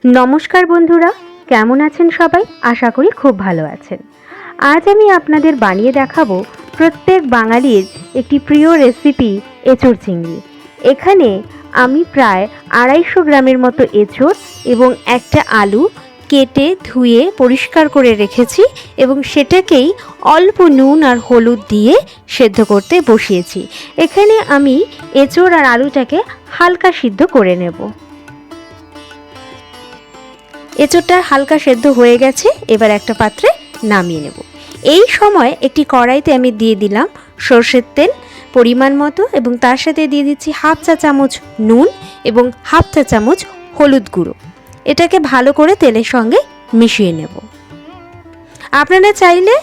नमस्कार बंधुरा, केमन आছেন सबाई? आशा करी खूब भालो आছেন। आज आमी आपनादेर बानिये देखाबो प्रत्येक बांगालिर एकटी प्रिय रेसिपि एचोड़ चिंगड़ी। एखाने आमी प्राय 250 ग्रामेर मतो एचोड़ एबं एकटा आलू केटे धुए परिष्कार करे रेखेछि एबं सेटाकेई अल्प नुन और हलुद दिए सेদ্ধ करते बसिएछि। एखाने आमी एचोड़ और आलूटाके हालका सिद्ध करे नेब। एचोड़टा हालका सेদ্ধ हो गेছে, এবার একটা পাত্রে নামিয়ে নেব। এই সময় একটি কড়াইতে আমি দিয়ে দিলাম সরষের তেল পরিমাণ মতো এবং তার সাথে দিয়ে দিচ্ছি হাফ চা চামচ নুন এবং হাফ চা চামচ হলুদ গুঁড়ো। এটাকে ভালো করে তেলের সঙ্গে মিশিয়ে নেব। আপনারা চাইলে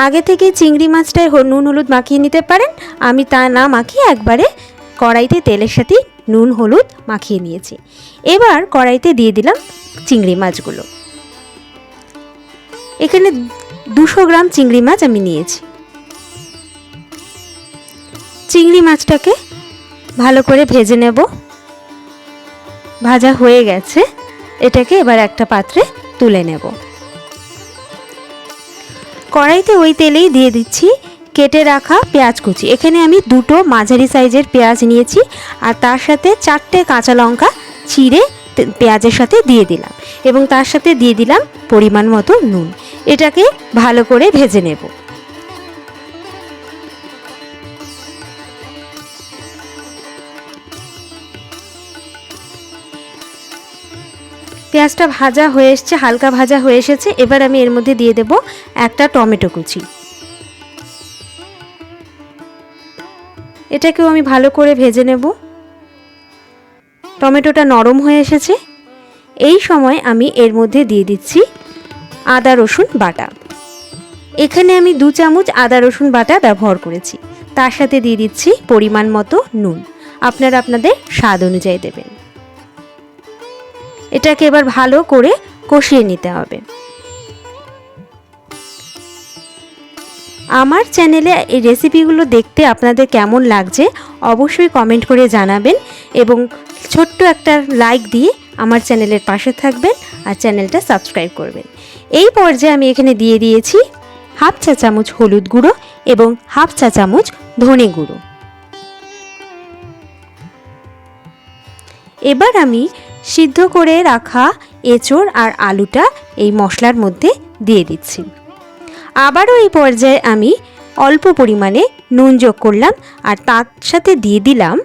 আগে থেকে চিংড়ি মাছটায় নুন হলুদ মাখিয়ে নিতে পারেন। আমি তা না মাখিয়ে একবারে কড়াইতে তেলের সাথে নুন হলুদ মাখিয়ে নিয়েছি। এবার কড়াইতে দিয়ে দিলাম চিংড়ি মাছগুলো। এখানে 200 গ্রাম চিংড়ি মাছ আমি নিয়েছি। চিংড়ি মাছটাকে ভালো করে ভেজে নেব। ভাজা হয়ে গেছে, এটাকে এবার একটা পাত্রে তুলে নেব। কড়াইতে ওই তেলেই দিয়ে দিচ্ছি কেটে রাখা পেঁয়াজ কুচি। এখানে আমি দুটো মাঝারি সাইজের পেঁয়াজ নিয়েছি আর তার সাথে 4টে কাঁচা লঙ্কা চিড়ে পেঁয়াজের সাথে দিয়ে দিলাম এবং তার সাথে দিয়ে দিলাম পরিমাণ মতো নুন। এটাকে ভালো করে ভেজে নেব। পেঁয়াজটা ভাজা হয়ে এসেছে, হালকা ভাজা হয়ে এসেছে। এবার আমি এর মধ্যে দিয়ে দেব একটা টমেটো কুচি। এটাকেও আমি ভালো করে ভেজে নেব। টমেটোটা নরম হয়ে এসেছে। এই সময় আমি এর মধ্যে দিয়ে দিচ্ছি আদা রসুন বাটা। এখানে আমি 2 চামচ আদা রসুন বাটা ব্যবহার করেছি। তার সাথে দিয়ে দিচ্ছি পরিমাণ মতো নুন। আপনারা আপনাদের স্বাদ অনুযায়ী দেবেন। এটাকে এবার ভালো করে কষিয়ে নিতে হবে। আমার চ্যানেলে এই রেসিপিগুলো দেখতে আপনাদের কেমন লাগছে অবশ্যই কমেন্ট করে জানাবেন এবং ছোট্ট একটা লাইক দিয়ে আমার চ্যানেলের পাশে থাকবেন আর চ্যানেলটা সাবস্ক্রাইব করবেন। এই পর্যায়ে আমি এখানে দিয়ে দিয়েছি হাফ চা চামচ হলুদ গুঁড়ো এবং হাফ চা চামচ ধনে গুঁড়ো। এবার আমি সিদ্ধ করে রাখা এঁচোড় আর আলুটা এই মশলার মধ্যে দিয়ে দিচ্ছি। আবারও এই পর্যায়ে আমি অল্প পরিমাণে নুন যোগ করলাম আর তার সাথে দিয়ে দিলাম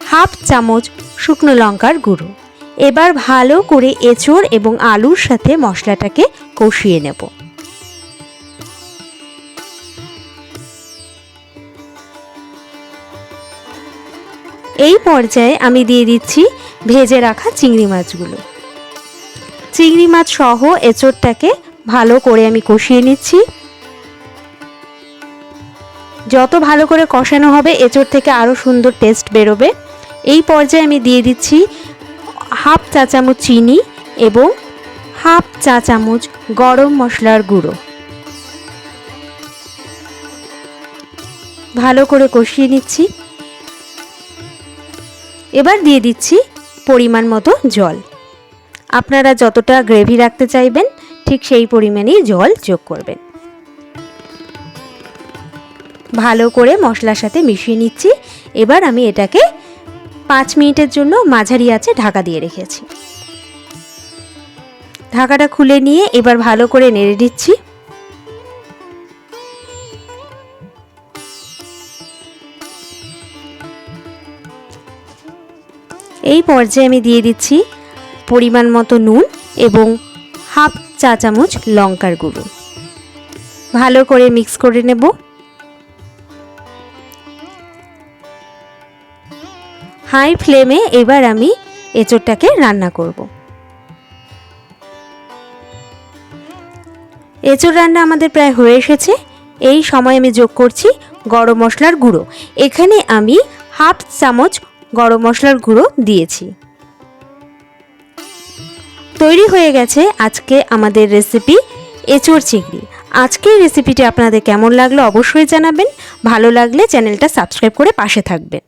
হাফ চামচ শুকনো লঙ্কার গুঁড়ো। এবার ভালো করে এঁচোড় এবং আলুর সাথে মশলাটাকে কষিয়ে নেব। এই পর্যায়ে আমি দিয়ে দিচ্ছি ভেজে রাখা চিংড়ি মাছগুলো। চিংড়ি মাছ সহ এঁচোড়টাকে ভালো করে আমি কষিয়ে নিচ্ছি। যত ভালো করে কষানো হবে এঁচোড় থেকে আরও সুন্দর টেস্ট বেরোবে। এই পর্যায়ে আমি দিয়ে দিচ্ছি হাফ চা চামচ চিনি এবং হাফ চা চামচ গরম মশলার গুঁড়ো। ভালো করে কষিয়ে নিচ্ছি। এবার দিয়ে দিচ্ছি পরিমাণ মতো জল। আপনারা যতটা গ্রেভি রাখতে চাইবেন ঠিক সেই পরিমাণেই জল যোগ করবেন। ভালো করে মশলার সাথে মিশিয়ে নিচ্ছি। এবার আমি এটাকে 5 মিনিটের জন্য মাঝারি আঁচে ঢাকা দিয়ে রেখেছি। ঢাকাটা খুলে নিয়ে এবার ভালো করে নেড়ে দিচ্ছি। এই পর্যায়ে আমি দিয়ে দিচ্ছি পরিমাণ মতো নুন এবং হাফ চা চামচ লঙ্কার গুঁড়ো। ভালো করে মিক্স করে নেব। হাই ফ্লেমে এবার আমি এঁচোড়টাকে রান্না করব। এঁচোড় রান্না আমাদের প্রায় হয়ে এসেছে। এই সময় আমি যোগ করছি গরম মশলার গুঁড়ো। এখানে আমি হাফ চামচ গরম মশলার গুঁড়ো দিয়েছি। তৈরি হয়ে গেছে আজকে আমাদের রেসিপি এঁচোড় চিংড়ি। আজকের রেসিপিটি আপনাদের কেমন লাগলো অবশ্যই জানাবেন। ভালো লাগলে চ্যানেলটা সাবস্ক্রাইব করে পাশে থাকবেন।